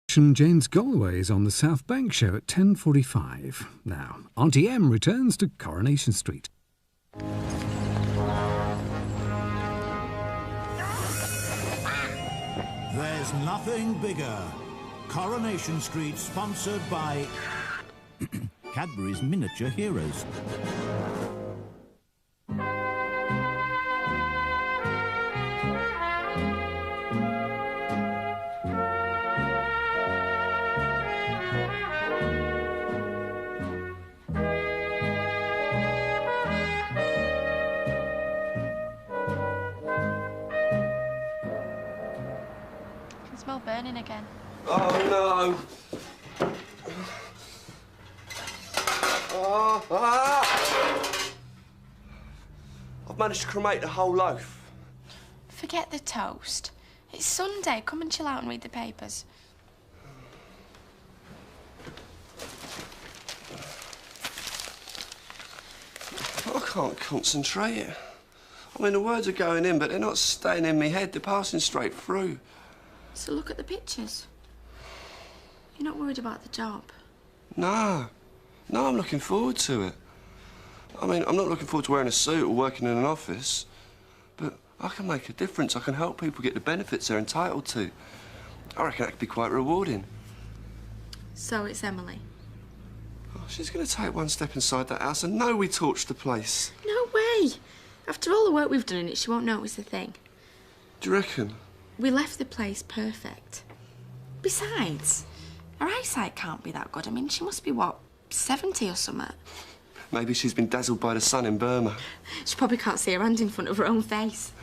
Jane's Galway is on the South Bank show at 10:45. Now, Auntie M returns to Coronation Street. There's nothing bigger. Coronation Street, sponsored by Cadbury's Miniature Heroes. Smell burning again. Oh no! I've managed to cremate the whole loaf. Forget the toast. It's Sunday. Come and chill out and read the papers. I can't concentrate. I mean, the words are going in, but they're not staying in my head. They're passing straight through. So look at the pictures. You're not worried about the job? No. No, I'm looking forward to it. I mean, I'm not looking forward to wearing a suit or working in an office, but I can make a difference. I can help people get the benefits they're entitled to. I reckon that could be quite rewarding. So it's Emily? Oh, she's going to take one step inside that house and know we torched the place. No way! After all the work we've done in it, she won't notice a thing. Do you reckon? We left the place perfect. Besides, her eyesight can't be that good. I mean, she must be, what, 70 or something? Maybe she's been dazzled by the sun in Burma. She probably can't see her hand in front of her own face.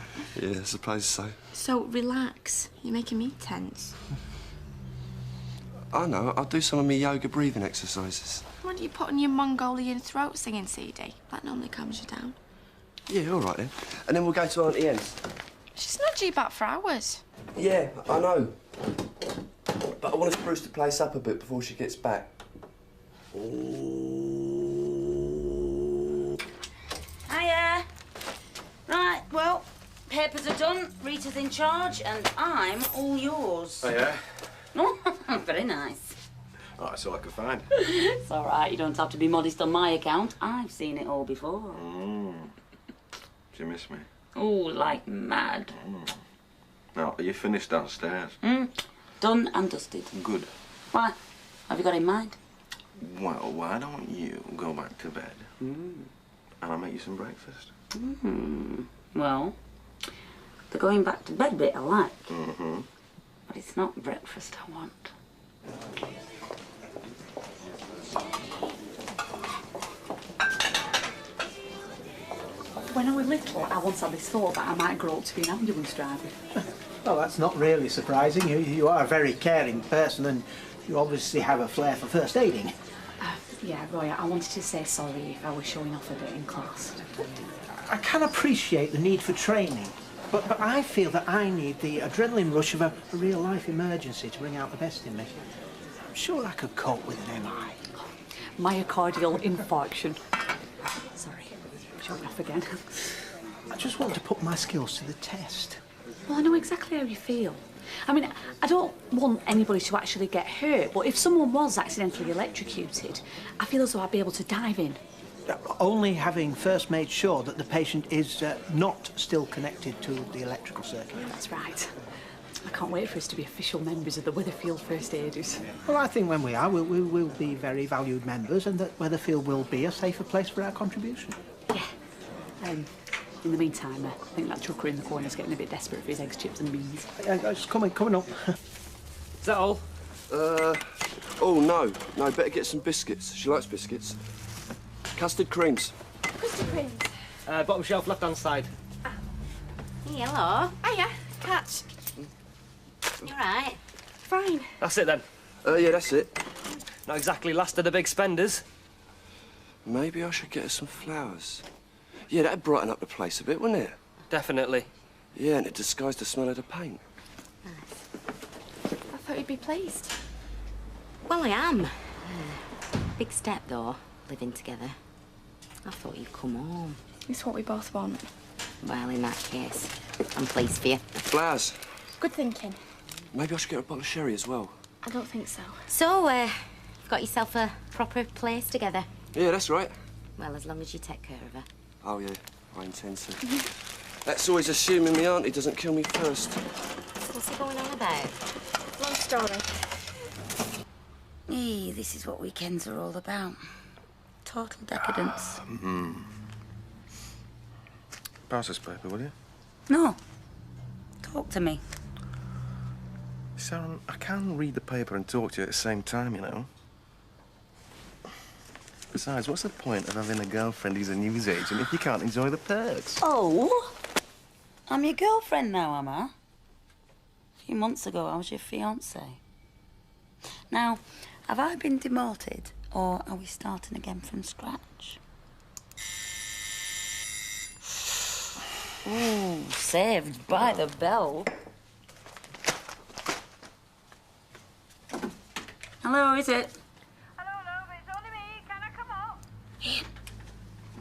Yeah, I suppose so. So, relax. You're making me tense. I know. I'll do some of my yoga breathing exercises. Why don't you put on your Mongolian throat singing CD? That normally calms you down. Yeah, all right then. And then we'll go to Auntie M's. She's not due back for hours. Yeah, I know. But I want to spruce the place up a bit before she gets back. Hiya. Right, well, papers are done, Rita's in charge, and I'm all yours. Oh, yeah? Oh, very nice. Oh, that's all I could find. It's all right, you don't have to be modest on my account. I've seen it all before. Do you miss me? Oh, like mad. Now, are you finished downstairs? Done and dusted. Good. Why? Have you got in mind? Well, why don't you go back to bed? And I'll make you some breakfast. Well, the going back to bed bit I like. But it's not breakfast I want. When I was little, I once had this thought that I might grow up to be an ambulance driver. Well, that's not really surprising. You are a very caring person and you obviously have a flair for first aiding. Yeah, Roy, I wanted to say sorry if I was showing off a bit in class. I can appreciate the need for training, but I feel that I need the adrenaline rush of a real-life emergency to bring out the best in me. I'm sure I could cope with an MI. Myocardial infarction. Sorry, showing off again. I just want to put my skills to the test. Well, I know exactly how you feel. I mean, I don't want anybody to actually get hurt, but if someone was accidentally electrocuted, I feel as though I'd be able to dive in. Only having first made sure that the patient is not still connected to the electrical circuit. That's right. I can't wait for us to be official members of the Weatherfield First Aiders. Well, I think when we are, we will be very valued members and that Weatherfield will be a safer place for our contribution. Yeah. In the meantime, I think that trucker in the corner is getting a bit desperate for his eggs, chips and beans. It's coming up. Is that all? Oh, no. No, better get some biscuits. She likes biscuits. Custard creams. Custard creams. Bottom shelf, left-hand side. Hey, hello. Hiya. Catch. You all right? Fine. That's it, then. Yeah, that's it. Not exactly last of the big spenders. Maybe I should get her some flowers. Yeah, that'd brighten up the place a bit, wouldn't it? Definitely. Yeah, and it disguised the smell of the paint. I thought you'd be pleased. Well, I am. Big step, though, living together. I thought you'd come home. It's what we both want. Well, in that case, I'm pleased for you. Flowers. Good thinking. Maybe I should get her a bottle of sherry as well. I don't think so. So, you've got yourself a proper place together? Yeah, that's right. Well, as long as you take care of her. Oh, yeah, I intend to. That's always assuming my auntie doesn't kill me first. What's he going on about? Long story. This is what weekends are all about. Total decadence. Pass this paper, will you? No. Talk to me. Sharon, I can read the paper and talk to you at the same time, you know. Besides, what's the point of having a girlfriend who's a news agent if you can't enjoy the perks? Oh? I'm your girlfriend now, am I? A few months ago, I was your fiancé. Now, have I been demoted, or are we starting again from scratch? Ooh, saved by the bell. Hello, is it? Hello, love, it's only me. Can I come up? Ian,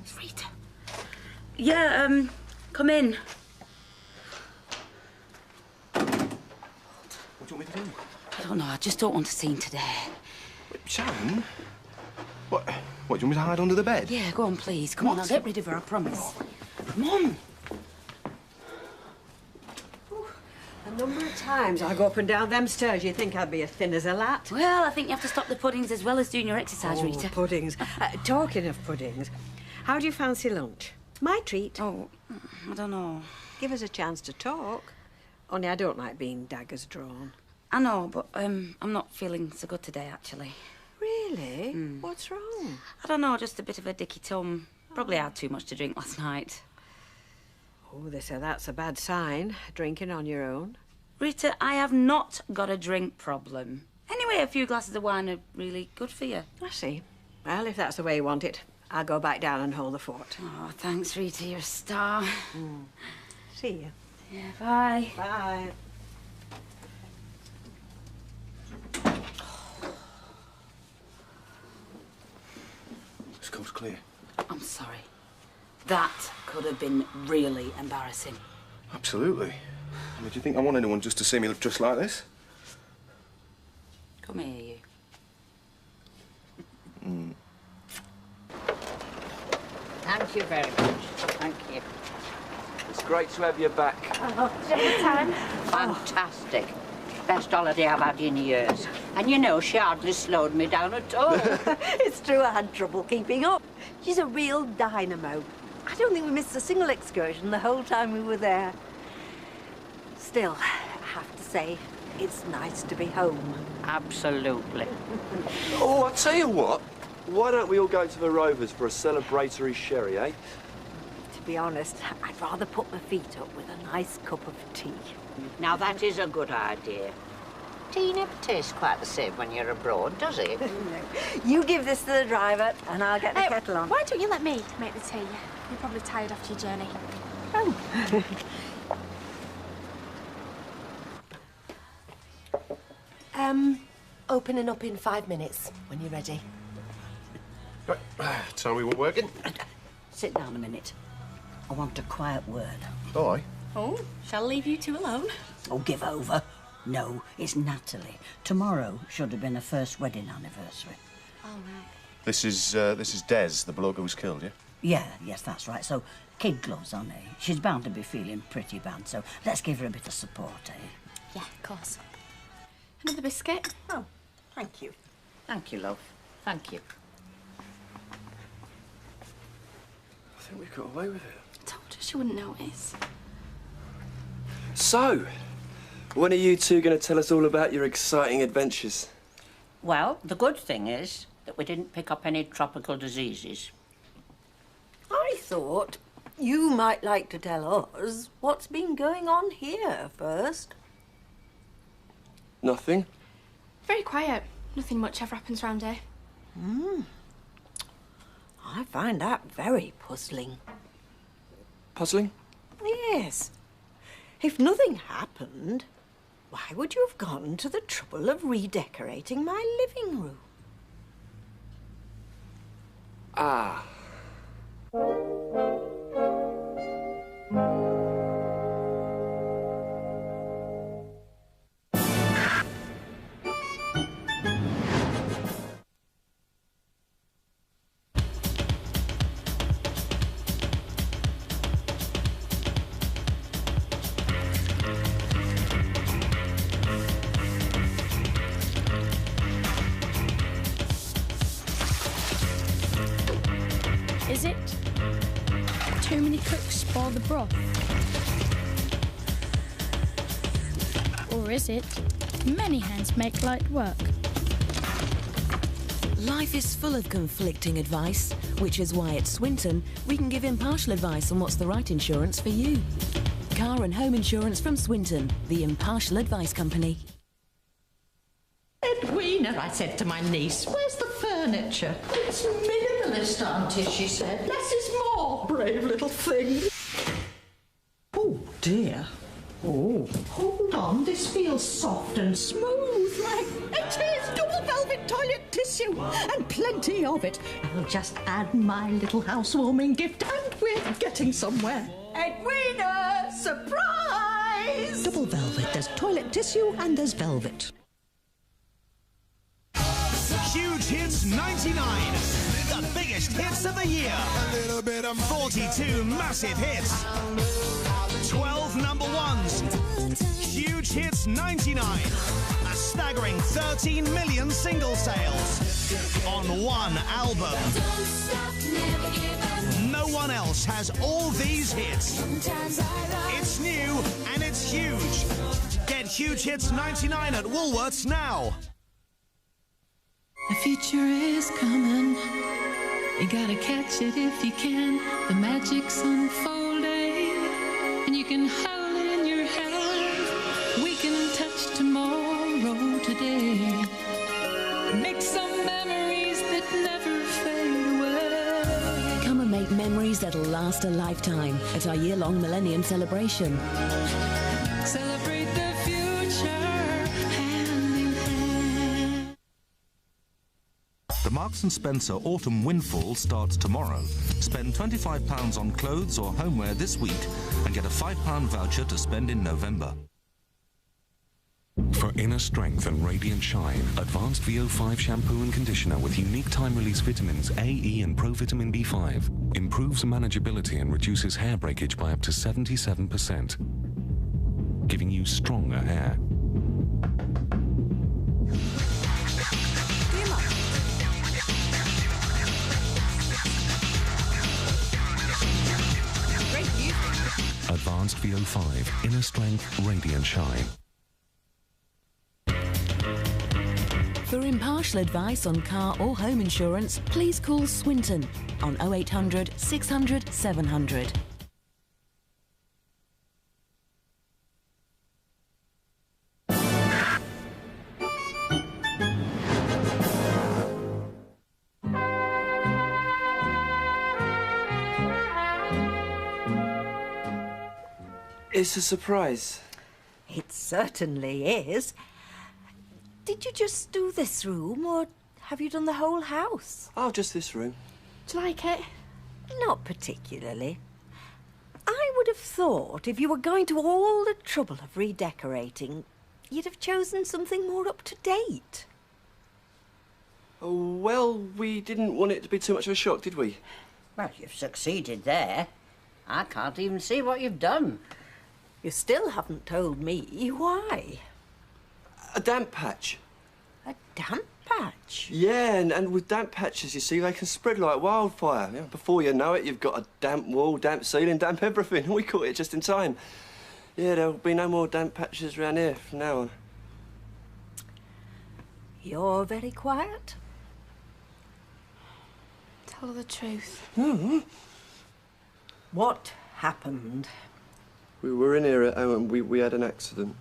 it's Rita. Yeah, come in. What do you want me to do? I don't know, I just don't want a scene today. Wait, Sharon? What, do you want me to hide under the bed? Yeah, go on, please. Come on, I'll get rid of her, I promise. Come on. A number of times I go up and down them stairs, you think I'd be as thin as a lat. Well, I think you have to stop the puddings as well as doing your exercise, Oh, Rita. puddings. Talking of puddings, how do you fancy lunch? My treat. Oh, I don't know. Give us a chance to talk. Only I don't like being daggers drawn. I know, but I'm not feeling so good today, actually. Really? What's wrong? I don't know, just a bit of a dicky tum. Probably had too much to drink last night. Oh, they say that's a bad sign, drinking on your own. Rita, I have not got a drink problem. Anyway, a few glasses of wine are really good for you. I see. Well, if that's the way you want it, I'll go back down and hold the fort. Oh, thanks, Rita, you're a star. See you. Yeah, bye. Bye. This coast's clear. I'm sorry. That could have been really embarrassing. Absolutely. I mean, do you think I want anyone just to see me look just like this? Come here, you. Thank you very much. Thank you. It's great to have you back. Oh, time. Fantastic. Best holiday I've had in years. And you know, she hardly slowed me down at all. It's true, I had trouble keeping up. She's a real dynamo. I don't think we missed a single excursion the whole time we were there. Still, I have to say, it's nice to be home. Absolutely. Oh, I'll tell you what. Why don't we all go to the Rovers for a celebratory sherry, eh? To be honest, I'd rather put my feet up with a nice cup of tea. Now, that is a good idea. Tea never tastes quite the same when you're abroad, does it? You give this to the driver, and I'll get the kettle on. Why don't you let me make the tea? You're probably tired after your journey. Oh. Opening up in 5 minutes, when you're ready. Right, tell me we're working. Sit down a minute. I want a quiet word. Oh, aye. Oh, shall leave you two alone? Oh, give over. No, it's Natalie. Tomorrow should have been her first wedding anniversary. Oh, right. This is Des, the bloke who was killed, yeah? Yes, that's right. So, kid gloves on, eh? She's bound to be feeling pretty bad, so let's give her a bit of support, eh? Yeah, of course. Another biscuit? Oh, thank you. Thank you, love. Thank you. I think we got away with it. I told her she wouldn't notice. So, when are you two going to tell us all about your exciting adventures? Well, the good thing is that we didn't pick up any tropical diseases. I thought you might like to tell us what's been going on here first. Nothing. Very quiet. Nothing much ever happens round here. I find that very puzzling. Puzzling? Yes. If nothing happened, why would you have gone to the trouble of redecorating my living room? Ah. Too many cooks spoil the broth. Or is it? Many hands make light work. Life is full of conflicting advice, which is why at Swinton we can give impartial advice on what's the right insurance for you. Car and home insurance from Swinton, the impartial advice company. Edwina, I said to my niece, where's the furniture? It's minimalist, Auntie, she said. Less is more, brave little thing. Oh, dear. Oh, hold on, this feels soft and smooth. It is double velvet toilet tissue, and plenty of it. I'll just add my little housewarming gift, and we're getting somewhere. Edwina, surprise! Double velvet, there's toilet tissue and there's velvet. Huge Hits 99. The biggest hits of the year. 42 massive hits. 12 number ones. Huge Hits 99. A staggering 13 million single sales on one album. No one else has all these hits. It's new and it's huge. Get Huge Hits 99 at Woolworths now. The future is coming. You gotta catch it if you can. The magic's unfolding, and you can hold it in your hand. We can touch tomorrow today. Make some memories that never fade away. Come and make memories that'll last a lifetime at our year-long Millennium Celebration. Celebrate the future hand in hand. The Marks & Spencer Autumn Windfall starts tomorrow. Spend £25 on clothes or homeware this week and get a £5 voucher to spend in November. For inner strength and radiant shine, Advanced VO5 shampoo and conditioner with unique time-release vitamins A, E and provitamin B5 improves manageability and reduces hair breakage by up to 77%, giving you stronger hair. Advanced VO5, inner strength, radiant shine. For impartial advice on car or home insurance, please call Swinton on 0800 600 700. It's a surprise. It certainly is. Did you just do this room, or have you done the whole house? Oh, just this room. Do you like it? Not particularly. I would have thought if you were going to all the trouble of redecorating, you'd have chosen something more up to date. Oh, well, we didn't want it to be too much of a shock, did we? Well, you've succeeded there. I can't even see what you've done. You still haven't told me why. A damp patch. A damp patch? Yeah, and with damp patches, you see, they can spread like wildfire. You know, before you know it, you've got a damp wall, damp ceiling, damp everything. We caught it just in time. Yeah, there'll be no more damp patches around here from now on. You're very quiet. Tell her the truth. Mm-hmm. What happened? We were in here at home and we had an accident.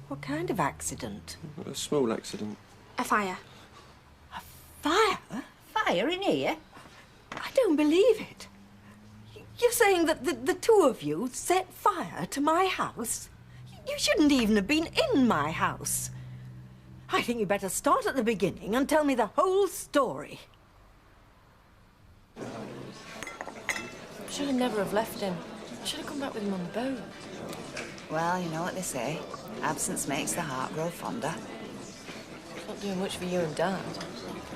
What kind of accident? A small accident. A fire. A fire? Fire in here? I don't believe it. You're saying that the two of you set fire to my house? You shouldn't even have been in my house. I think you better start at the beginning and tell me the whole story. Should have never have left him. Should have come back with him on the boat. Well, you know what they say. Absence makes the heart grow fonder. Not doing much for you and Dad.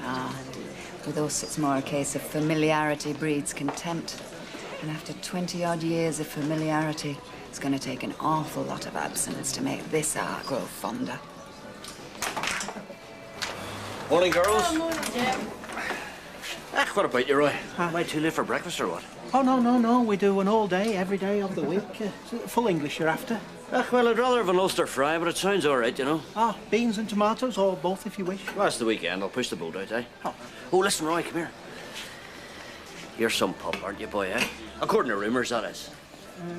Ah, with us it's more a case of familiarity breeds contempt. And after 20-odd years of familiarity, it's going to take an awful lot of absence to make this heart grow fonder. Morning, girls. Oh, morning, Jim. What about you, Roy? Am I too late for breakfast or what? Oh, no. We do an all day, every day of the week. Full English you're after. Well, I'd rather have an Ulster fry, but it sounds all right, you know. Ah, beans and tomatoes, or both if you wish. Well, it's the weekend. I'll push the boat out, eh? Oh, listen, Roy, come here. You're some pup, aren't you, boy, eh? According to rumours, that is.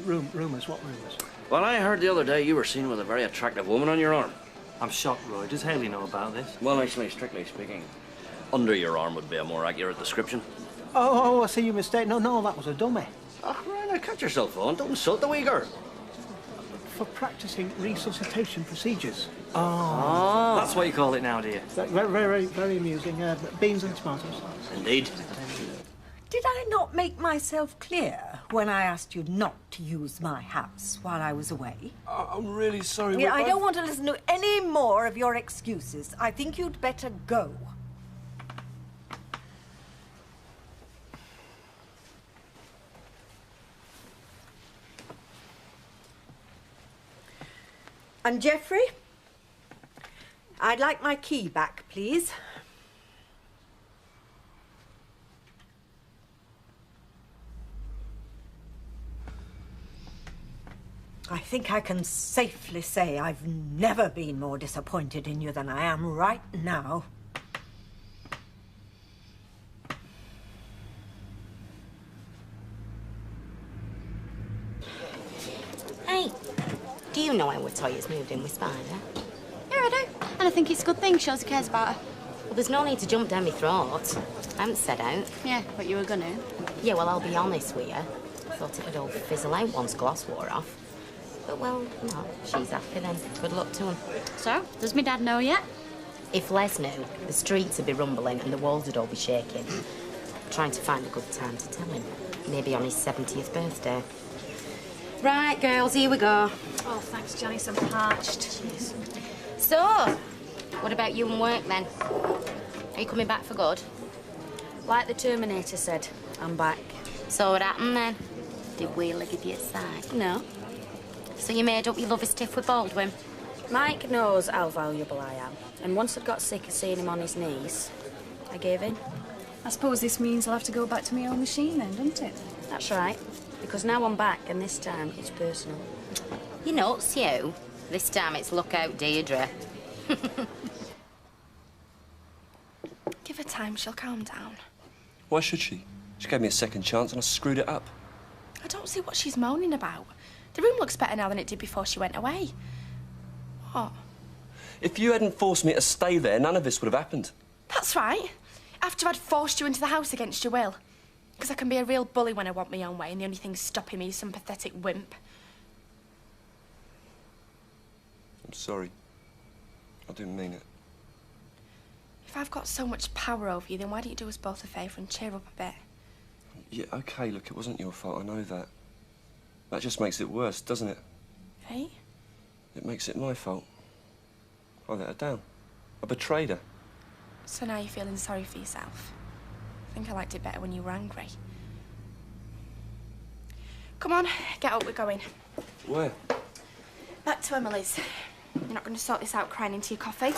Rumours? What rumours? Well, I heard the other day you were seen with a very attractive woman on your arm. I'm shocked, Roy. Does Hayley know about this? Well, actually, strictly speaking, under your arm would be a more accurate description. Oh, I see your mistake. No, that was a dummy. Oh, right, now cut yourself on. Don't insult the wee girl. For practising resuscitation procedures. Oh. That's what you call it now, do you? Very amusing. Beans and tomatoes. Indeed. Did I not make myself clear when I asked you not to use my house while I was away? I'm really sorry. Yeah, I don't want to listen to any more of your excuses. I think you'd better go. And Geoffrey, I'd like my key back, please. I think I can safely say I've never been more disappointed in you than I am right now. Hey, do you know when Toyah's moved in with Spider? Yeah, I do. And I think it's a good thing. Shows he cares about her. Well, there's no need to jump down my throat. I haven't said out. Yeah, but you were gonna. Yeah, well, I'll be honest with you. I thought it would all fizzle out once gloss wore off. But, well, no, she's happy then. Good luck to him. So, does my dad know yet? If Les knew, the streets would be rumbling and the walls would all be shaking. Trying to find a good time to tell him. Maybe on his 70th birthday. Right, girls, here we go. Oh, thanks, Janice. I'm parched. Cheers. So, what about you and work, then? Are you coming back for good? Like the Terminator said, I'm back. So what happened, then? Did Wheeler give you a sight? No. So you made up your love is stiff with Baldwin? Mike knows how valuable I am. And once I'd got sick of seeing him on his knees, I gave in. I suppose this means I'll have to go back to my own machine then, doesn't it? That's right. Because now I'm back, and this time it's personal. You nuts, you. This time it's look out, Deirdre. Give her time, she'll calm down. Why should she? She gave me a second chance and I screwed it up. I don't see what she's moaning about. The room looks better now than it did before she went away. What? If you hadn't forced me to stay there, none of this would have happened. That's right. After I'd forced you into the house against your will. Because I can be a real bully when I want my own way, and the only thing stopping me is some pathetic wimp. I'm sorry. I didn't mean it. If I've got so much power over you, then why don't you do us both a favour and cheer up a bit? Yeah, OK, look, it wasn't your fault, I know that. That just makes it worse, doesn't it? Hey? It makes it my fault. I let her down. I betrayed her. So now you're feeling sorry for yourself? I think I liked it better when you were angry. Come on, get up, we're going. Where? Back to Emily's. You're not going to sort this out crying into your coffee.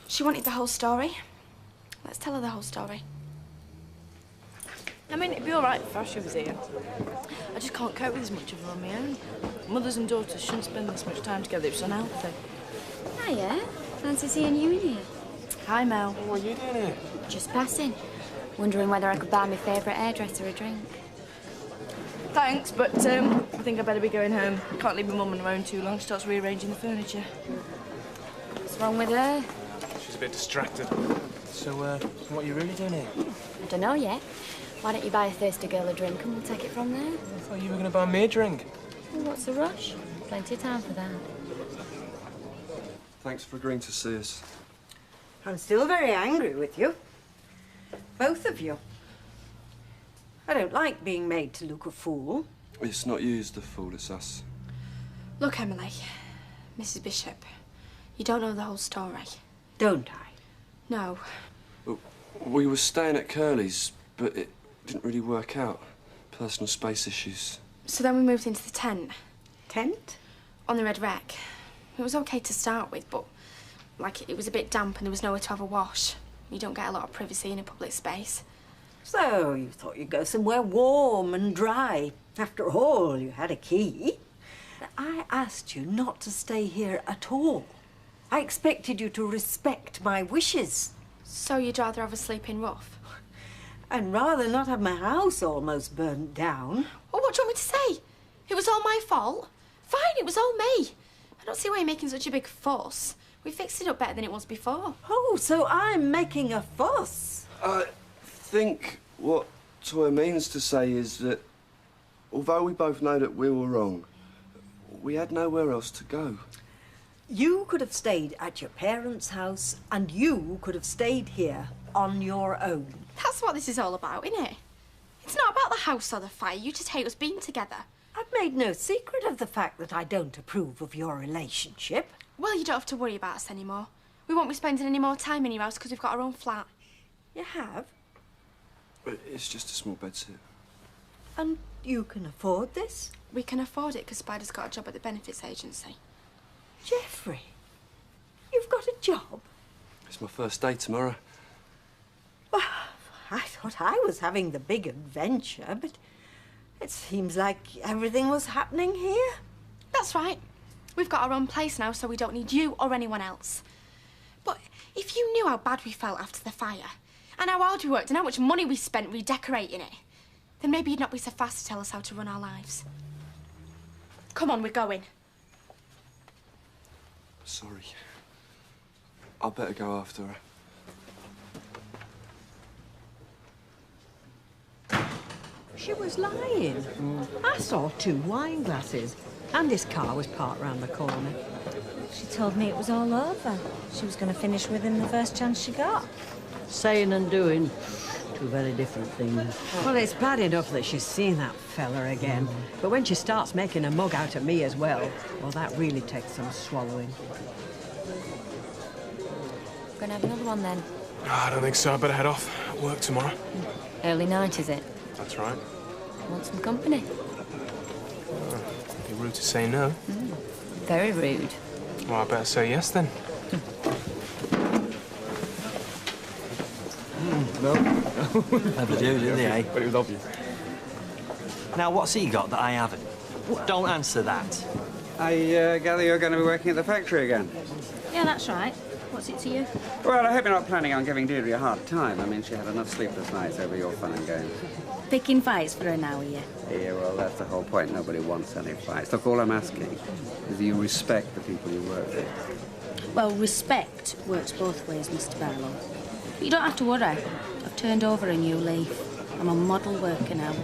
She wanted the whole story. Let's tell her the whole story. I mean, it'd be all right if Asha was here. I just can't cope with as much of her on my own. Mothers and daughters shouldn't spend this much time together. It's unhealthy. Hiya. Fancy seeing you in here. Hi, Mel. What are you doing here? Just passing. Wondering whether I could buy my favourite hairdresser a drink. Thanks, but I think I better be going home. Can't leave my mum on her own too long. She starts rearranging the furniture. What's wrong with her? She's a bit distracted. So, what are you really doing here? I don't know yet. Why don't you buy a thirsty girl a drink and we'll take it from there? I thought you were going to buy me a drink. Well, what's the rush? Plenty of time for that. Thanks for agreeing to see us. I'm still very angry with you. Both of you. I don't like being made to look a fool. It's not you who's the fool, it's us. Look, Emily, Mrs. Bishop, you don't know the whole story. Don't I? No. We were staying at Curly's, but it didn't really work out. Personal space issues. So then we moved into the tent. Tent? On the Red Wreck. It was okay to start with, but, like, it was a bit damp and there was nowhere to have a wash. You don't get a lot of privacy in a public space. So, you thought you'd go somewhere warm and dry. After all, you had a key. I asked you not to stay here at all. I expected you to respect my wishes. So you'd rather have a sleep in rough? And rather not have my house almost burnt down. Well, what do you want me to say? It was all my fault? Fine, it was all me. I don't see why you're making such a big fuss. We fixed it up better than it was before. Oh, so I'm making a fuss? I think what Toyah means to say is that although we both know that we were wrong, we had nowhere else to go. You could have stayed at your parents' house, and you could have stayed here on your own. That's what this is all about, isn't it? It's not about the house or the fire. You just hate us being together. I've made no secret of the fact that I don't approve of your relationship. Well, you don't have to worry about us anymore. We won't be spending any more time in your house because we've got our own flat. You have? But it's just a small bedsit. And you can afford this? We can afford it because Spider's got a job at the benefits agency. Jeffrey, you've got a job? It's my first day tomorrow. Well, I thought I was having the big adventure, but it seems like everything was happening here. That's right. We've got our own place now, so we don't need you or anyone else. But if you knew how bad we felt after the fire, and how hard we worked, and how much money we spent redecorating it, then maybe you'd not be so fast to tell us how to run our lives. Come on, we're going. Sorry. I'll better go after her. She was lying. I saw 2 wine glasses, and this car was parked round the corner. She told me it was all over. She was going to finish with him the first chance she got. Saying and doing, 2 very different things. Well, it's bad enough that she's seen that fella again, but when she starts making a mug out of me as well, well, that really takes some swallowing. Gonna have another one then? I don't think so. I better head off. Work tomorrow. Early night, is it? That's right. Want some company? It'd be rude to say no. Very rude. Well, I better say yes then. No. Never do, do they, eh? But it was obvious. Now, what's he got that I haven't? Don't answer that. I gather you're going to be working at the factory again. Yeah, that's right. What's it to you? Well, I hope you're not planning on giving Deirdre a hard time. I mean, she had enough sleepless nights over your fun and games. Picking fights for her now, are you? Yeah, well, that's the whole point. Nobody wants any fights. Look, all I'm asking is you respect the people you work with. Well, respect works both ways, Mr. Barlow. But you don't have to worry. I've turned over a new leaf. I'm a model worker now,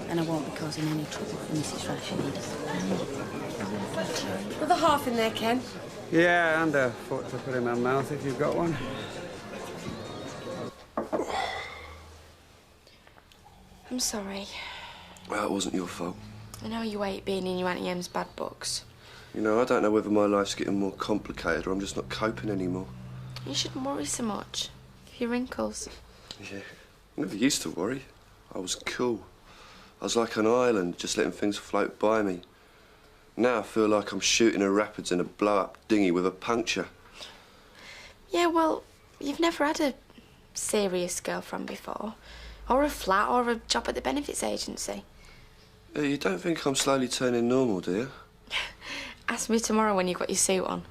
and I won't be causing any trouble for Mrs. Rashid. With a half in there, Ken. Yeah, and a fork to put in my mouth if you've got one. I'm sorry. Well, it wasn't your fault. I know you hate being in your Auntie Em's bad books. You know, I don't know whether my life's getting more complicated or I'm just not coping anymore. You shouldn't worry so much. Your wrinkles. Yeah, I never used to worry. I was cool. I was like an island, just letting things float by me. Now I feel like I'm shooting a rapids in a blow-up dinghy with a puncture. Yeah, well, you've never had a serious girlfriend before. Or a flat, or a job at the benefits agency. Yeah, you don't think I'm slowly turning normal, do you? Ask me tomorrow when you've got your suit on.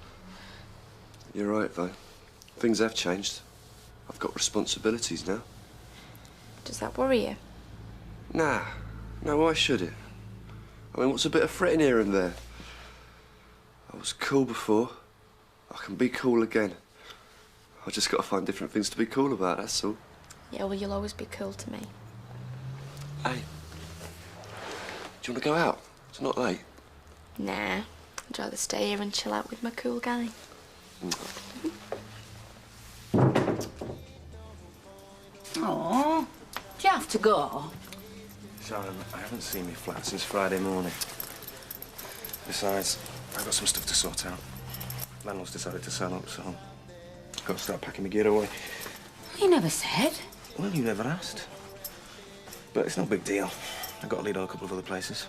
You're right, though. Things have changed. I've got responsibilities now. Does that worry you? Nah. No, why should it? I mean, what's a bit of fretting here and there? I was cool before. I can be cool again. I just got to find different things to be cool about, that's all. Yeah, well, you'll always be cool to me. Hey. Do you want to go out? It's not late. Nah. I'd rather stay here and chill out with my cool guy. Oh, do you have to go? Sharon, I haven't seen my flat since Friday morning. Besides, I've got some stuff to sort out. Landlord's decided to sell up, so I've got to start packing my gear away. You never said. Well, you never asked. But it's no big deal. I've got a lead on a couple of other places.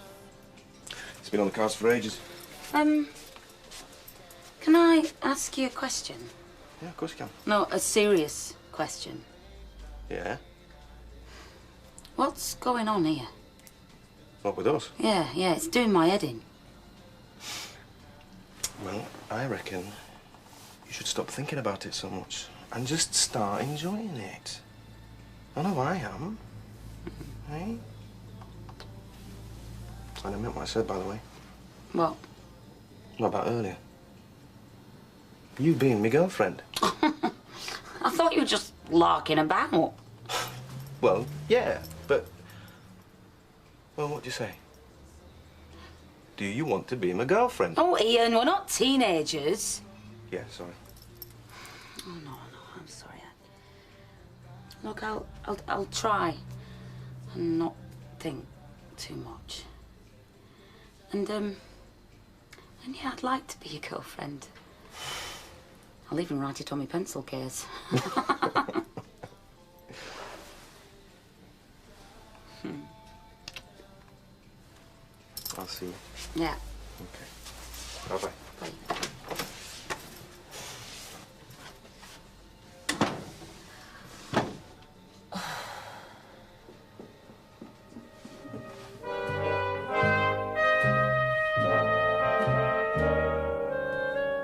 It's been on the cards for ages. Can I ask you a question? Yeah, of course you can. No, a serious question. Yeah? What's going on here? What with us? Yeah, it's doing my head in. Well, I reckon you should stop thinking about it so much and just start enjoying it. I know I am. Hey? And I meant what I said, by the way. What? What about earlier? You being my girlfriend. I thought you were just larking about. Well, yeah, but... Well, what do you say? Do you want to be my girlfriend? Oh, Ian, we're not teenagers. Yeah, sorry. Oh, no, I'm sorry. Look, I'll try and not think too much. And yeah, I'd like to be your girlfriend. I'll even write it on my pencil case. I'll see you. Yeah. Okay. Bye-bye. Bye.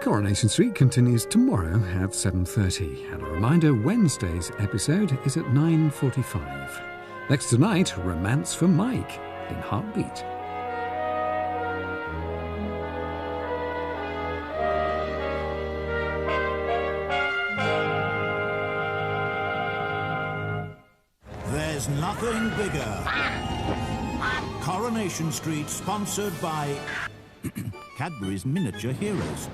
Coronation Street continues tomorrow at 7:30, and a reminder, Wednesday's episode is at 9:45. Next tonight, Romance for Mike in Heartbeat. There's nothing bigger. Coronation Street, sponsored by Cadbury's Miniature Heroes.